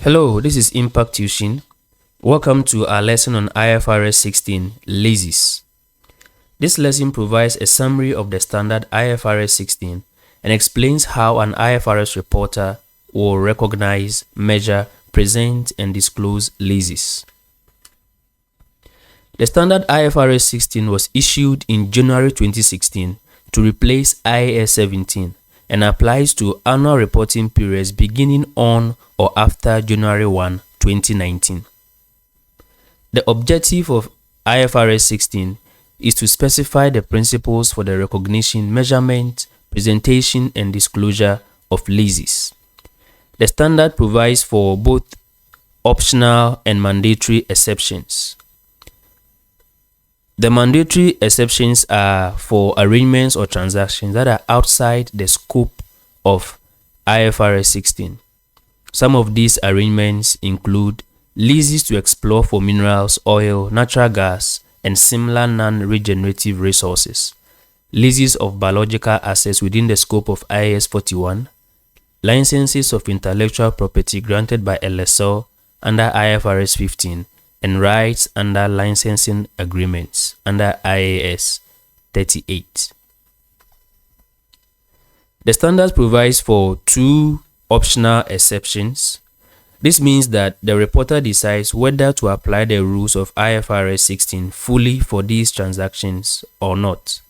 Hello, this is Impact Tuition. Welcome to our lesson on IFRS 16 Leases. This lesson provides a summary of the standard IFRS 16 and explains how an IFRS reporter will recognize, measure, present, and disclose leases. The standard IFRS 16 was issued in January 2016 to replace IAS 17 and applies to annual reporting periods beginning on or after January 1, 2019. The objective of IFRS 16 is to specify the principles for the recognition, measurement, presentation, and disclosure of leases. The standard provides for both optional and mandatory exceptions. The mandatory exceptions are for arrangements or transactions that are outside the scope of IFRS 16. Some of these arrangements include leases to explore for minerals, oil, natural gas, and similar non-regenerative resources, leases of biological assets within the scope of IAS 41, licenses of intellectual property granted by a lessor under IFRS 15, and rights under licensing agreements under IAS 38. The standard provides for two optional exceptions. This means that the reporter decides whether to apply the rules of IFRS 16 fully for these transactions or not.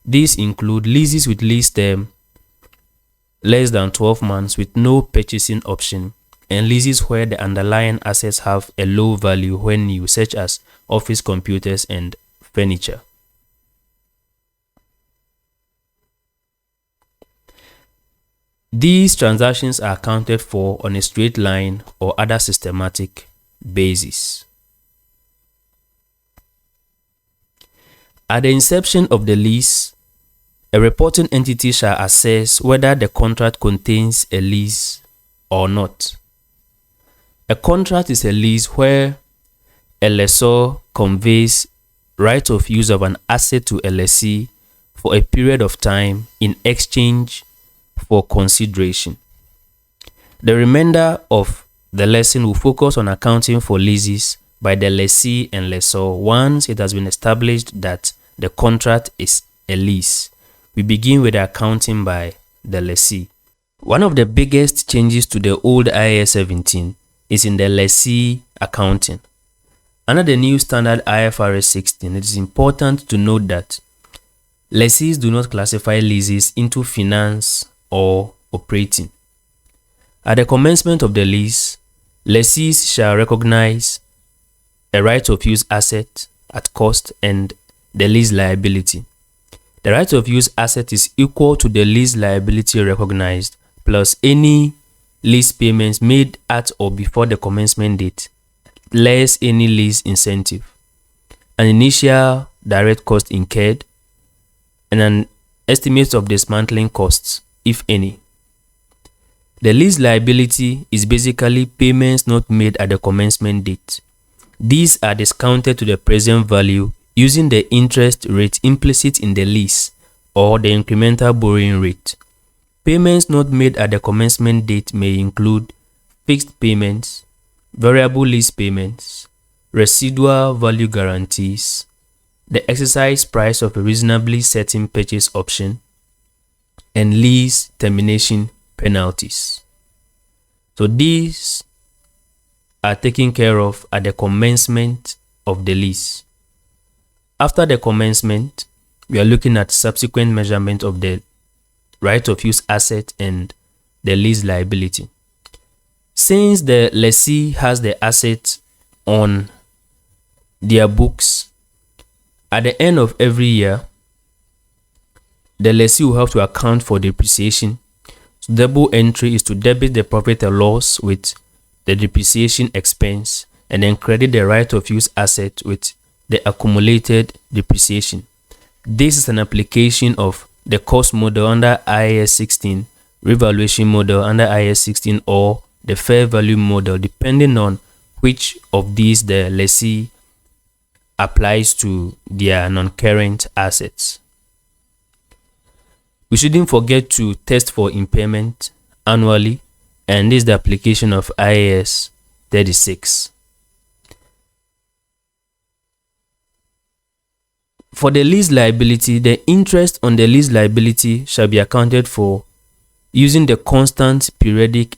These include leases with lease term less than 12 months with no purchasing option, and leases where the underlying assets have a low value when new, such as office computers and furniture. These transactions are accounted for on a straight line or other systematic basis. At the inception of the lease, a reporting entity shall assess whether the contract contains a lease or not. A contract is a lease where a lessor conveys right of use of an asset to a lessee for a period of time in exchange for consideration. The remainder of the lesson will focus on accounting for leases by the lessee and lessor once it has been established that the contract is a lease. We begin with the accounting by the lessee. One of the biggest changes to the old IAS 17 is in the lessee accounting. Under the new standard IFRS 16, it is important to note that lessees do not classify leases into finance or operating. At the commencement of the lease, lessees shall recognize a right of use asset at cost and the lease liability. The right of use asset is equal to the lease liability recognized plus any lease payments made at or before the commencement date, less any lease incentive, an initial direct cost incurred, and an estimate of dismantling costs, if any. The lease liability is basically payments not made at the commencement date. These are discounted to the present value using the interest rate implicit in the lease or the incremental borrowing rate. Payments not made at the commencement date may include fixed payments, variable lease payments, residual value guarantees, the exercise price of a reasonably certain purchase option, and lease termination penalties. So these are taken care of at the commencement of the lease. After the commencement, we are looking at subsequent measurement of the right of use asset and the lease liability. Since the lessee has the asset on their books, at the end of every year, the lessee will have to account for depreciation. So double entry is to debit the profit or loss with the depreciation expense and then credit the right of use asset with the accumulated depreciation. This is an application of the cost model under IAS 16, revaluation model under IAS 16, or the fair value model, depending on which of these the lessee applies to their non-current assets. We shouldn't forget to test for impairment annually and this is the application of IAS 36. For the lease liability, the interest on the lease liability shall be accounted for using the constant periodic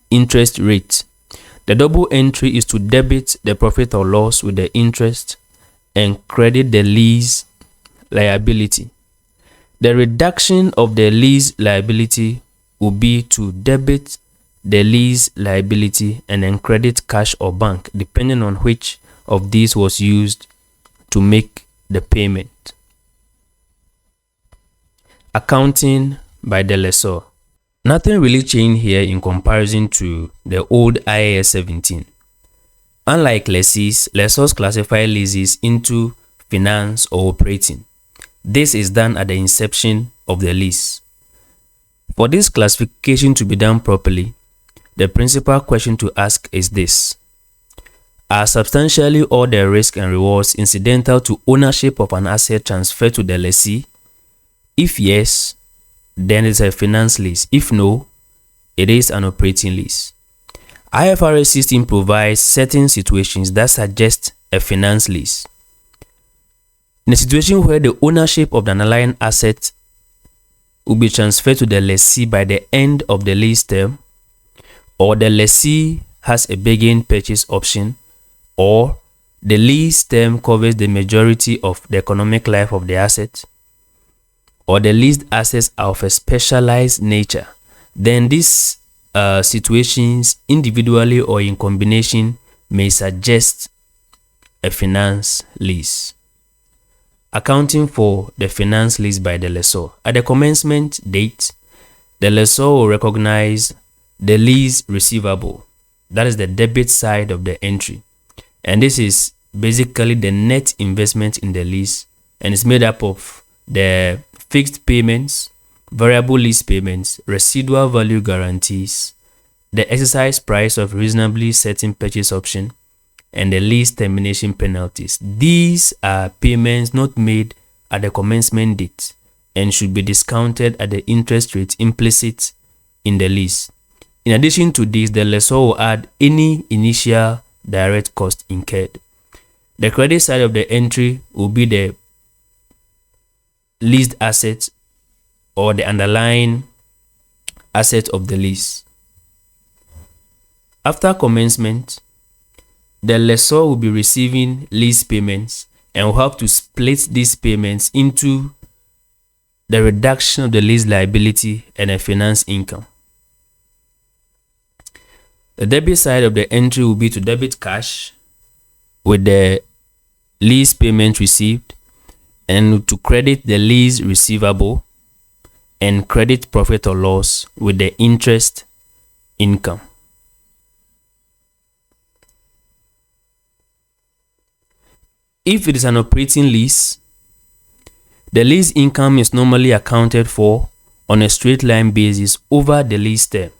interest rate. The double entry is to debit the profit or loss with the interest and credit the lease liability. The reduction of the lease liability will be to debit the lease liability and then credit cash or bank, depending on which of these was used to make the payment. Accounting by the lessor. Nothing really changed here in comparison to the old IAS 17. Unlike lessees, lessors classify leases into finance or operating. This is done at the inception of the lease. For this classification to be done properly, the principal question to ask is this: are substantially all the risks and rewards incidental to ownership of an asset transferred to the lessee? If yes, then it's a finance lease. If no, it is an operating lease. IFRS 16 provides certain situations that suggest a finance lease. In a situation where the ownership of the underlying asset will be transferred to the lessee by the end of the lease term, or the lessee has a bargain purchase option, or the lease term covers the majority of the economic life of the asset, or the leased assets are of a specialized nature, then these situations individually or in combination may suggest a finance lease. Accounting for the finance lease by the lessor. At the commencement date, the lessor will recognize the lease receivable. That is the debit side of the entry. And this is basically the net investment in the lease, and it's made up of the fixed payments, variable lease payments, residual value guarantees, the exercise price of reasonably certain purchase option, and the lease termination penalties. These are payments not made at the commencement date and should be discounted at the interest rate implicit in the lease. In addition to this, the lessor will add any initial direct cost incurred. The credit side of the entry will be the leased assets or the underlying asset of the lease. After commencement, the lessor will be receiving lease payments and will have to split these payments into the reduction of the lease liability and a finance income. The debit side of the entry will be to debit cash with the lease payment received, and to credit the lease receivable and credit profit or loss with the interest income. If it is an operating lease, the lease income is normally accounted for on a straight line basis over the lease term.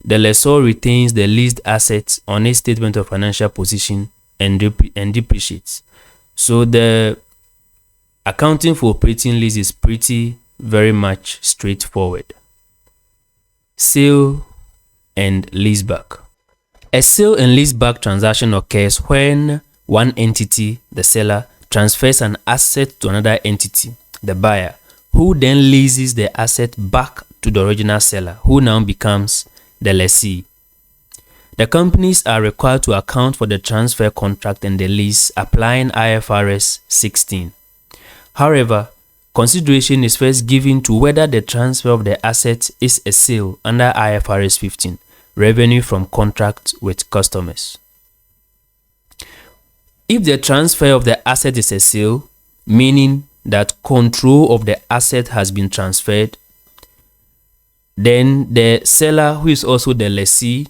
The lessor retains the leased assets on its statement of financial position and depreciates. So the accounting for operating lease is very much straightforward. Sale and leaseback. A sale and leaseback transaction occurs when one entity, the seller, transfers an asset to another entity, the buyer, who then leases the asset back to the original seller, who now becomes the lessee. The companies are required to account for the transfer contract and the lease, applying IFRS 16. However, consideration is first given to whether the transfer of the asset is a sale under IFRS 15, revenue from contracts with customers. If the transfer of the asset is a sale, meaning that control of the asset has been transferred, then the seller, who is also the lessee,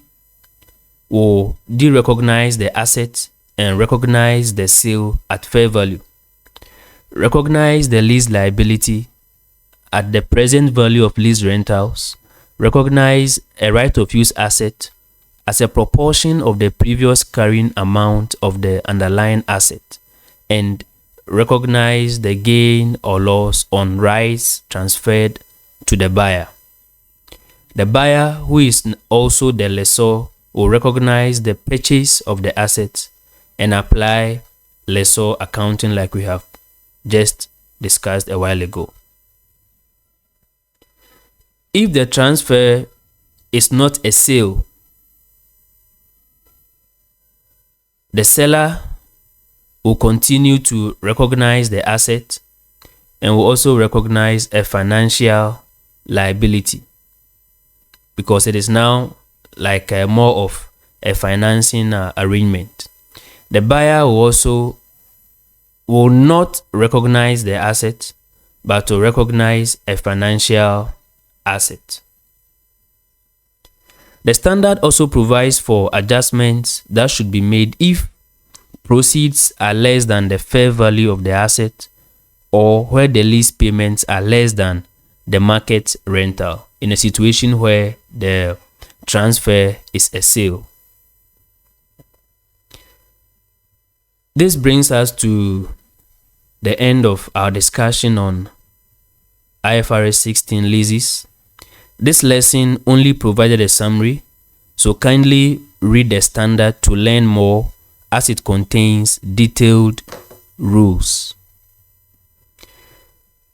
will derecognize the asset and recognize the sale at fair value. Recognize the lease liability at the present value of lease rentals. Recognize a right of use asset as a proportion of the previous carrying amount of the underlying asset, and recognize the gain or loss on rights transferred to the buyer. The buyer, who is also the lessor, will recognize the purchase of the asset and apply lessor accounting like we have just discussed a while ago. If the transfer is not a sale, the seller will continue to recognize the asset and will also recognize a financial liability, because it is now like more of a financing arrangement. The buyer will not recognize the asset, but to recognize a financial asset. The standard also provides for adjustments that should be made if proceeds are less than the fair value of the asset, or where the lease payments are less than the market rental, in a situation where the transfer is a sale. This brings us to the end of our discussion on IFRS 16 leases. This lesson only provided a summary, so kindly read the standard to learn more, as it contains detailed rules.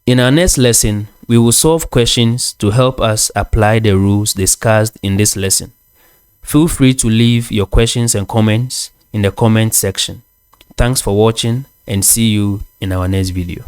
In our next lesson, we will solve questions to help us apply the rules discussed in this lesson. Feel free to leave your questions and comments in the comment section. Thanks for watching, and see you in our next video.